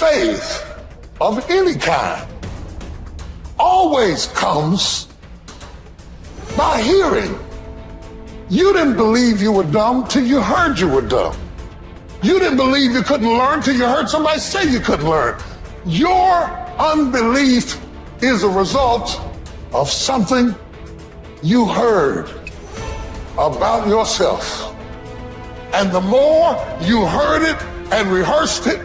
faith of any kind always comes by hearing. You didn't believe you were dumb till you heard you were dumb. You didn't believe you couldn't learn till you heard somebody say you couldn't learn. Your unbelief is a result of something you heard about yourself. And the more you heard it and rehearsed it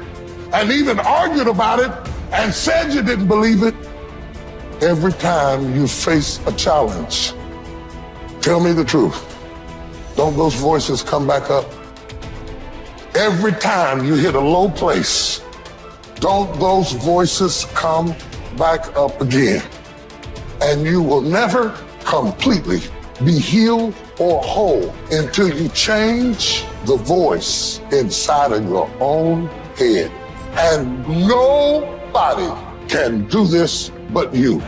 and even argued about it and said you didn't believe it, every time you face a challenge, tell me the truth, don't those voices come back up? Every time you hit a low place, don't those voices come back up again? And you will never completely be healed or whole until you change the voice inside of your own head. And nobody can do this but you.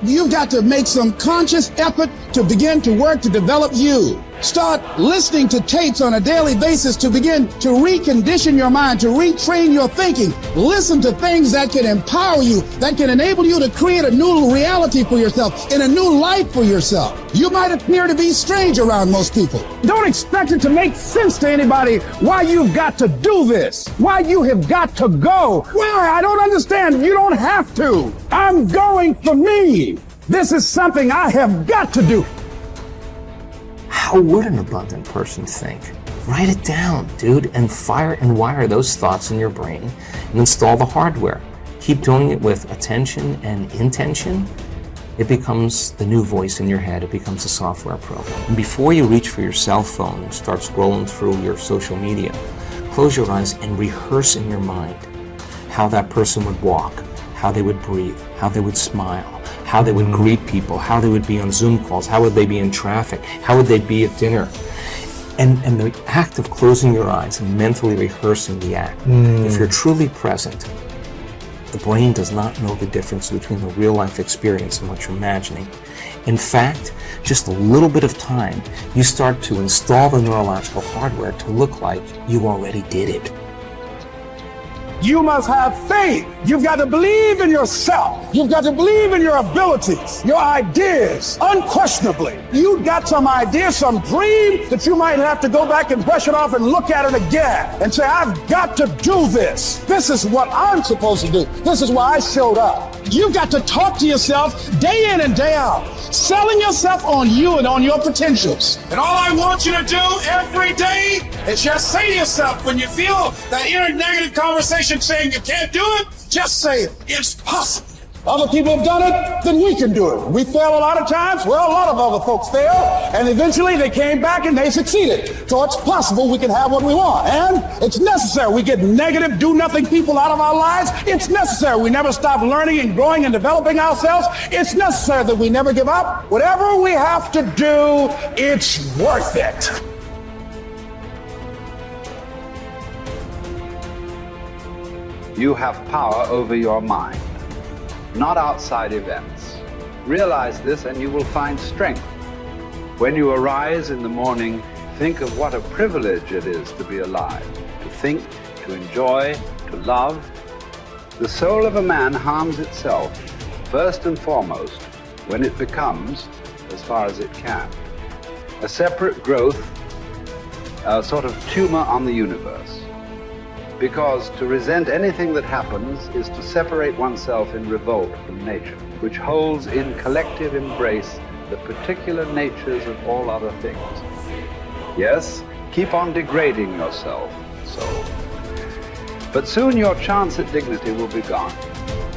You've got to make some conscious effort to begin to work to develop you. Start listening to tapes on a daily basis to begin to recondition your mind, to retrain your thinking. Listen to things that can empower you, that can enable you to create a new reality for yourself and a new life for yourself. You might appear to be strange around most people. Don't expect it to make sense to anybody why you've got to do this, why you have got to go. Why? I don't understand. You don't have to. I'm going for me. This is something I have got to do. How would an abundant person think? Write it down, dude, and fire and wire those thoughts in your brain and install the hardware. Keep doing it with attention and intention. It becomes the new voice in your head. It becomes a software program. And before you reach for your cell phone and start scrolling through your social media, close your eyes and rehearse in your mind how that person would walk, how they would breathe, how they would smile, how they would greet people, how they would be on Zoom calls, how would they be in traffic, how would they be at dinner. And the act of closing your eyes and mentally rehearsing the act, if you're truly present, the brain does not know the difference between the real life experience and what you're imagining. In fact, just a little bit of time, you start to install the neurological hardware to look like you already did it. You must have faith. You've got to believe in yourself. You've got to believe in your abilities, your ideas, unquestionably. You've got some idea, some dream that you might have to go back and brush it off and look at it again and say, I've got to do this. This is what I'm supposed to do. This is why I showed up. You've got to talk to yourself day in and day out, selling yourself on you and on your potentials. And all I want you to do every day is just say to yourself, when you feel that inner negative conversation saying you can't do it, just say, it's possible. Other people have done it, then we can do it. We fail a lot of times. Well, a lot of other folks fail, and eventually they came back and they succeeded. So it's possible we can have what we want, and it's necessary. We get negative, do-nothing people out of our lives. It's necessary. We never stop learning and growing and developing ourselves. It's necessary that we never give up. Whatever we have to do, it's worth it. You have power over your mind, not outside events. Realize this and you will find strength. When you arise in the morning, think of what a privilege it is to be alive, to think, to enjoy, to love. The soul of a man harms itself, first and foremost, when it becomes, as far as it can, a separate growth, a sort of tumor on the universe. Because to resent anything that happens is to separate oneself in revolt from nature, which holds in collective embrace the particular natures of all other things. Yes, keep on degrading yourself, soul. But soon your chance at dignity will be gone.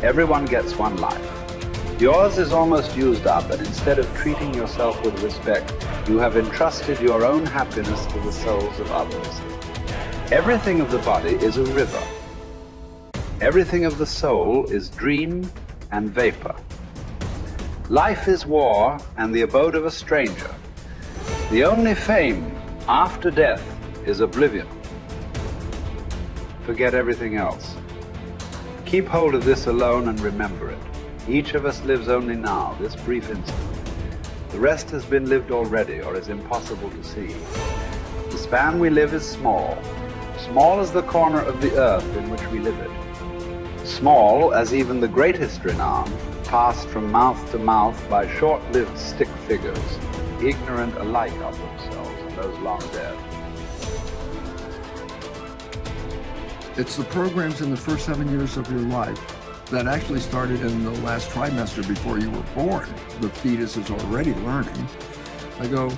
Everyone gets one life. Yours is almost used up, and instead of treating yourself with respect, you have entrusted your own happiness to the souls of others. Everything of the body is a river. Everything of the soul is dream and vapor. Life is war and the abode of a stranger. The only fame after death is oblivion. Forget everything else. Keep hold of this alone and remember it. Each of us lives only now, this brief instant. The rest has been lived already or is impossible to see. The span we live is small Small as the corner of the earth in which we live it. Small as even the greatest renown, passed from mouth to mouth by short-lived stick figures, ignorant alike of themselves and those long dead. It's the programs in the first 7 years of your life that actually started in the last trimester before you were born. The fetus is already learning. I go,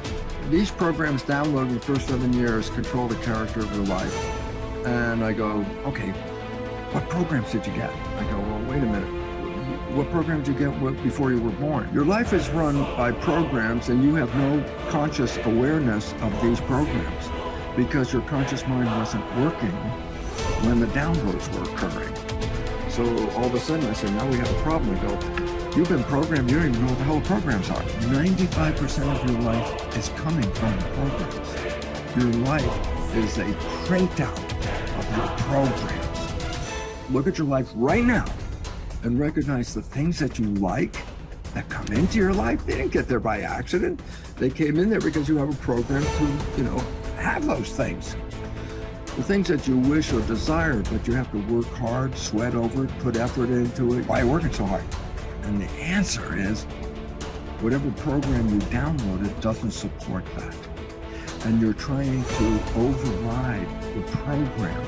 these programs downloaded in the first 7 years control the character of your life. And I go, okay, what programs did you get? I go, well, wait a minute. What program did you get before you were born? Your life is run by programs and you have no conscious awareness of these programs because your conscious mind wasn't working when the downloads were occurring. So all of a sudden I say, now we have a problem. I go, you've been programmed, you don't even know what the hell the programs are. 95% of your life is coming from the programs. Your life is a printout of your programs. Look at your life right now and recognize the things that you like that come into your life. They didn't get there by accident. They came in there because you have a program to, have those things. The things that you wish or desire, but you have to work hard, sweat over it, put effort into it. Why are you working so hard? And the answer is, whatever program you downloaded doesn't support that. And you're trying to override the program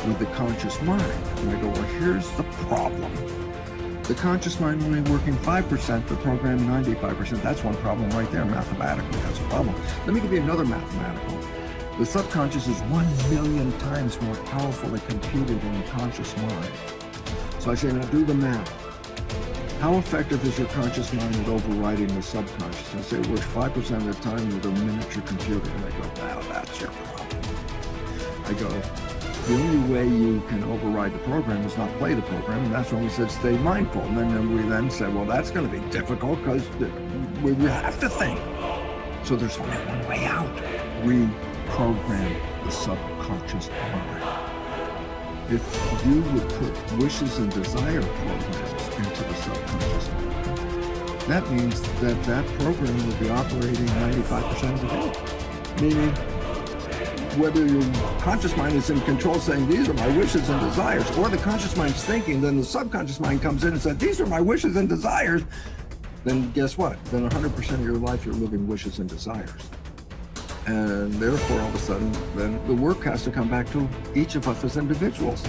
with the conscious mind. And I go, well, here's the problem. The conscious mind only working 5%, the program 95%. That's one problem right there, mathematically. That's a problem. Let me give you another mathematical. The subconscious is 1 million times more powerfully computed than the conscious mind. So I say, now do the math. How effective is your conscious mind at overriding the subconscious? I say it works 5% of the time with a miniature computer. And I go, wow, that's your problem. I go, the only way you can override the program is not play the program, and that's when we said stay mindful. And then we then said, well, that's going to be difficult because we have to think. So there's only one way out. Reprogram the subconscious mind. If you would put wishes and desire programs into the subconscious mind, that means that that program will be operating 95% of the day. Meaning, whether your conscious mind is in control saying, these are my wishes and desires, or the conscious mind's thinking, then the subconscious mind comes in and says, these are my wishes and desires, then guess what? Then 100% of your life you're living wishes and desires. And therefore, all of a sudden, then the work has to come back to each of us as individuals.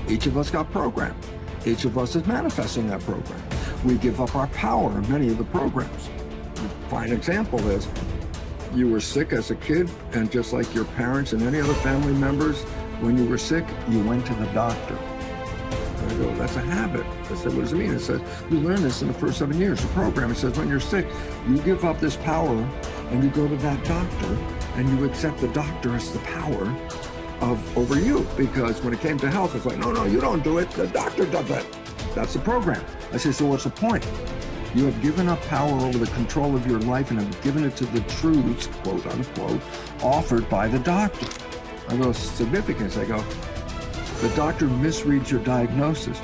Each of us got programmed. Each of us is manifesting that program. We give up our power in many of the programs. A fine example is, you were sick as a kid, and just like your parents and any other family members, when you were sick, you went to the doctor. And I go, that's a habit. I said, what does it mean? It says, you learn this in the first 7 years. The program, it says, when you're sick, you give up this power and you go to that doctor and you accept the doctor as the power over you. Because when it came to health, it's like, no, you don't do it. The doctor does it. That's the program. I say, so what's the point? You have given up power over the control of your life and have given it to the truths, quote unquote, offered by the doctor. I go, significance. I go, the doctor misreads your diagnosis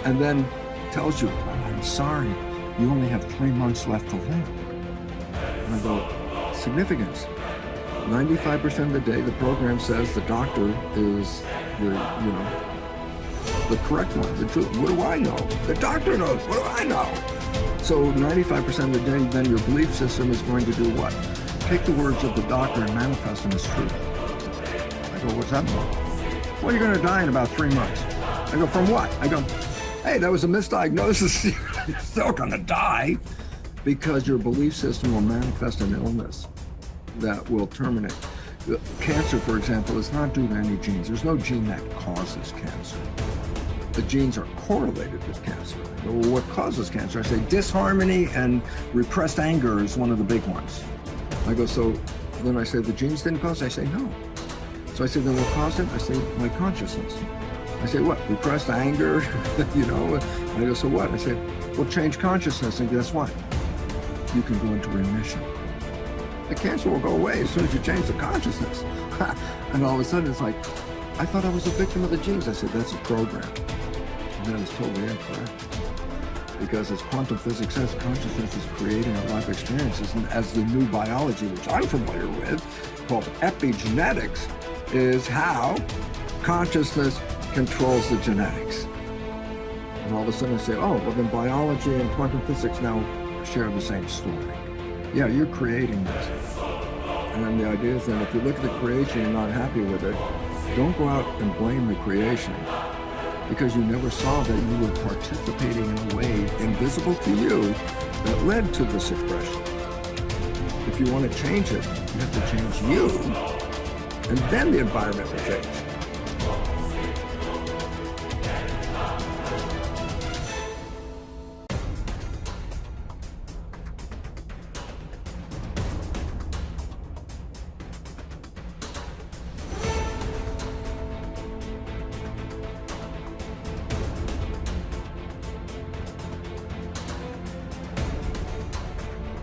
and then tells you, oh, I'm sorry, you only have 3 months left to live. And I go, significance. 95% of the day, the program says the doctor is the correct one, the truth. What do I know? The doctor knows. What do I know? So 95% of the day, then your belief system is going to do what? Take the words of the doctor and manifest them as truth. I go, what's that mean? Well, you're going to die in about 3 months. I go, from what? I go, hey, that was a misdiagnosis. You're still going to die because your belief system will manifest an illness that will terminate. Cancer, for example, is not due to any genes. There's no gene that causes cancer. The genes are correlated with cancer. Well, what causes cancer? I say disharmony and repressed anger is one of the big ones. I go, so then I say the genes didn't cause it? I say no. So I say, then what caused it? I say my consciousness. I say what? Repressed anger, And I go, so what? I say, well, change consciousness, and guess what? You can go into remission. The cancer will go away as soon as you change the consciousness. And all of a sudden it's like, I thought I was a victim of the genes. I said, that's a program. And that is totally incorrect. Because as quantum physics says, consciousness is creating our life experiences. And as the new biology, which I'm familiar with, called epigenetics, is how consciousness controls the genetics. And all of a sudden I say, oh, well then biology and quantum physics now share the same story. Yeah, you're creating this. And then the idea is that if you look at the creation and you're not happy with it, don't go out and blame the creation, because you never saw that you were participating in a way invisible to you that led to this expression. If you want to change it, you have to change you, and then the environment will change.